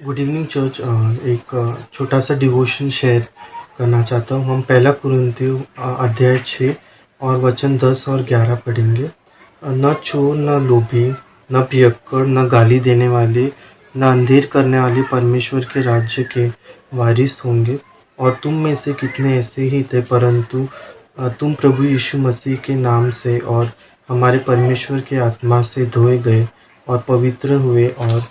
Good evening church. एक छोटा सा डिवोशन शेयर करना चाहता हूँ। हम पहला कुरिन्थियों अध्याय 6 और वचन 10 और 11 पढ़ेंगे। न चोर, न लोभी, न पियक्कड़, न गाली देने वाले, न अंधेर करने वाले परमेश्वर के राज्य के वारिस होंगे। और तुम में से कितने ऐसे ही थे, परंतु तुम प्रभु यीशु मसीह के नाम से और हमारे परमेश्वर के आत्मा से धोए गए और पवित्र हुए और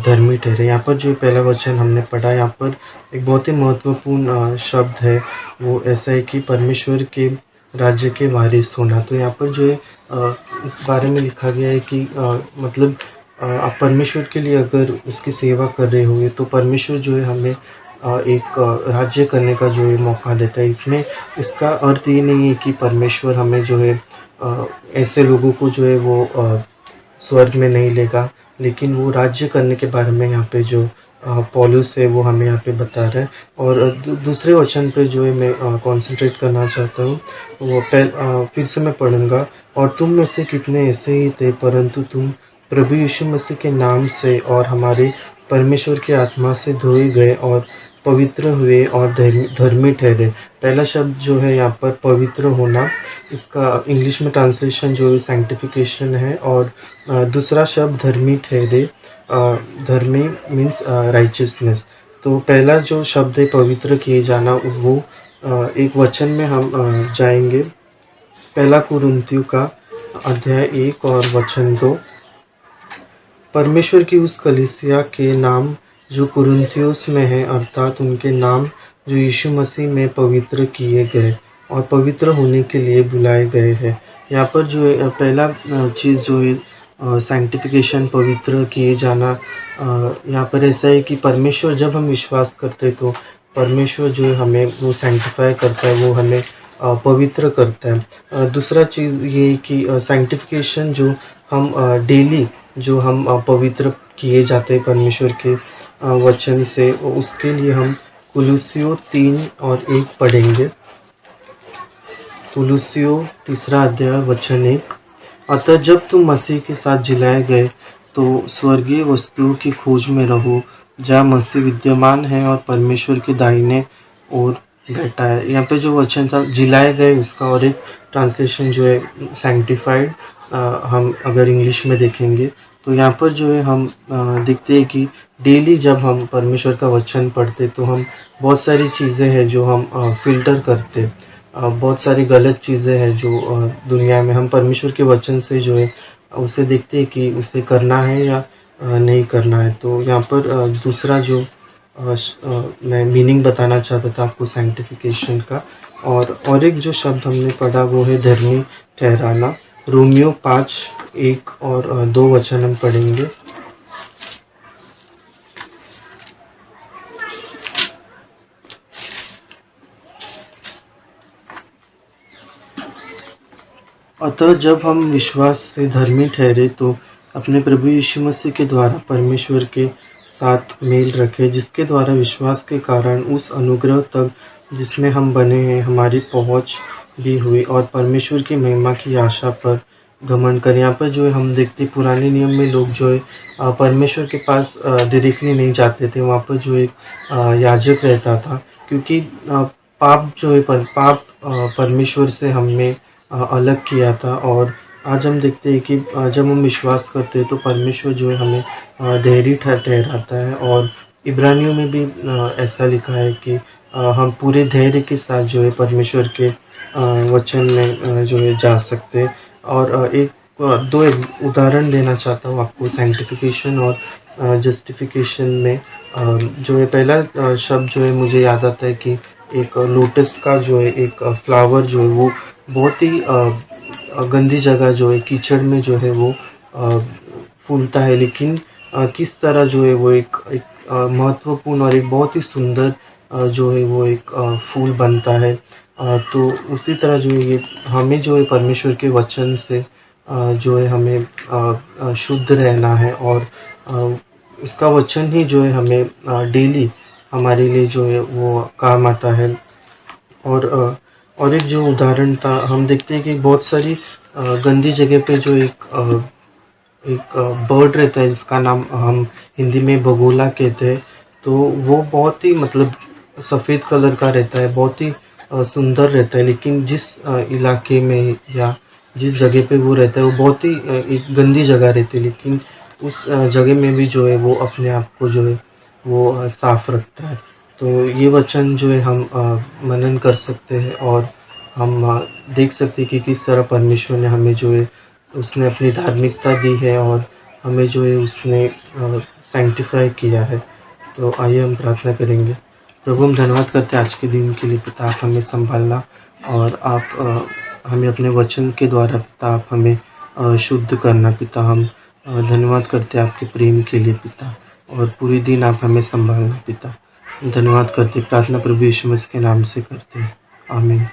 धर्मी ठहरे। यहाँ पर जो पहला वचन हमने पढ़ा, यहाँ पर एक बहुत ही महत्वपूर्ण शब्द है। वो ऐसा है कि परमेश्वर के राज्य के वारिस होना। तो यहाँ पर जो है इस बारे में लिखा गया है कि मतलब आप परमेश्वर के लिए अगर उसकी सेवा कर रहे हो तो परमेश्वर जो है हमें एक राज्य करने का जो है मौका देता है। इसमें इसका अर्थ ये नहीं है कि परमेश्वर हमें जो है ऐसे लोगों को जो है वो स्वर्ग में नहीं लेगा, लेकिन वो राज्य करने के बारे में यहाँ पे जो पौलुस है वो हमें यहाँ पे बता रहा है। और दूसरे वचन पे जो है मैं कंसंट्रेट करना चाहता हूँ। वो फिर से मैं पढ़ूंगा। और तुम में से कितने ऐसे ही थे, परंतु तुम प्रभु यीशु मसीह के नाम से और हमारे परमेश्वर के आत्मा से धोए गए और पवित्र हुए और धर्मी ठहरे। पहला शब्द जो है यहाँ पर पवित्र होना, इसका इंग्लिश में ट्रांसलेशन जो है सैंक्टिफिकेशन है। और दूसरा शब्द धर्मी ठहरे, धर्मी मीन्स राइचियसनेस। तो पहला जो शब्द है पवित्र किए जाना, वो एक वचन में हम जाएंगे। पहला कुरिन्थियों का अध्याय 1 और वचन 2। परमेश्वर की उस कलीसिया के नाम जो कुरिन्थियोस में है, अर्थात उनके नाम जो यीशु मसीह में पवित्र किए गए और पवित्र होने के लिए बुलाए गए हैं। यहाँ पर जो है पहला चीज़ जो है सैंक्टिफिकेशन, पवित्र किए जाना। यहाँ पर ऐसा है कि परमेश्वर, जब हम विश्वास करते हैं तो परमेश्वर जो है हमें वो सैंक्टिफाई करता है, वो हमें पवित्र करता है। दूसरा चीज़ ये है कि सैंक्टिफिकेशन जो हम डेली जो हम पवित्र किए जाते हैं परमेश्वर के वचन से, उसके लिए हम कुलुस्सियों 3 और 1 पढ़ेंगे। कुलुस्सियों तीसरा अध्याय वचन 1। अतः जब तुम मसीह के साथ जिलाए गए तो स्वर्गीय वस्तुओं की खोज में रहो, जहाँ मसीह विद्यमान है और परमेश्वर के दाहिने ओर बैठा है। यहाँ पे जो वचन था जिलाए गए, उसका और एक ट्रांसलेशन जो है सैंक्टिफाइड, हम अगर इंग्लिश में देखेंगे तो यहाँ पर जो है हम देखते हैं कि डेली जब हम परमेश्वर का वचन पढ़ते तो हम बहुत सारी चीज़ें हैं जो हम फ़िल्टर करते। बहुत सारी गलत चीज़ें हैं जो दुनिया में हम परमेश्वर के वचन से जो है उसे देखते हैं कि उसे करना है या नहीं करना है। तो यहाँ पर दूसरा जो मैं मीनिंग बताना चाहता था आपको सैंक्टिफिकेशन का। और एक जो शब्द हमने पढ़ा वो है धर्मी ठहराना। रोमियो 5 1 और 2 वचन हम पढ़ेंगे। अतः जब हम विश्वास से धर्मी ठहरे तो अपने प्रभु यीशु मसीह के द्वारा परमेश्वर के साथ मेल रखे, जिसके द्वारा विश्वास के कारण उस अनुग्रह तक जिसमें हम बने हैं हमारी पहुंच भी हुई, और परमेश्वर की महिमा की आशा पर घमंड करें। यहाँ पर जो है हम देखते पुराने नियम में लोग जो है परमेश्वर के पास डायरेक्टली नहीं जाते थे। वहाँ पर जो एक याजक रहता था, क्योंकि पाप जो है पाप परमेश्वर से हमें अलग किया था। और आज हम देखते हैं कि जब हम विश्वास करते हैं तो परमेश्वर जो है हमें धैर्य ठहराता है। और इब्रानियों में भी ऐसा लिखा है कि हम पूरे धैर्य के साथ जो है परमेश्वर के वचन में जो है जा सकते हैं। और दो उदाहरण देना चाहता हूँ आपको सैंक्टिफिकेशन और जस्टिफिकेशन में। जो है पहला शब्द जो है मुझे याद आता है कि एक लोटस का जो है एक फ्लावर जो है वो बहुत ही गंदी जगह जो है कीचड़ में जो है वो फूलता है, लेकिन किस तरह जो है वो एक महत्वपूर्ण और एक बहुत ही सुंदर जो है वो एक फूल बनता है। तो उसी तरह जो है ये हमें जो है परमेश्वर के वचन से जो है हमें शुद्ध रहना है। और उसका वचन ही जो है हमें डेली हमारे लिए जो है वो काम आता है। और एक जो उदाहरण था, हम देखते हैं कि बहुत सारी गंदी जगह पे जो एक एक बर्ड रहता है जिसका नाम हम हिंदी में बगुला कहते हैं। तो वो बहुत ही मतलब सफ़ेद कलर का रहता है, बहुत ही सुंदर रहता है। लेकिन जिस इलाके में या जिस जगह पे वो रहता है वो बहुत ही एक गंदी जगह रहती है, लेकिन उस जगह में भी जो है वो अपने आप को जो है वो साफ़ रखता है। तो ये वचन जो है हम मनन कर सकते हैं और हम देख सकते हैं कि किस तरह परमेश्वर ने हमें जो है उसने अपनी धार्मिकता दी है और हमें जो है उसने सैंक्टिफ़ाई किया है। तो आइए हम प्रार्थना करेंगे। प्रभु हम धन्यवाद करते हैं आज के दिन के लिए पिता, आप हमें सँभालना और आप हमें अपने वचन के द्वारा पिता आप हमें शुद्ध करना पिता। हम धन्यवाद करते हैं आपके प्रेम के लिए पिता और पूरे दिन आप हमें सँभालना पिता। धन्यवाद करते प्रार्थना प्रभु यीशु मसीह के नाम से करते हैं। आमीन।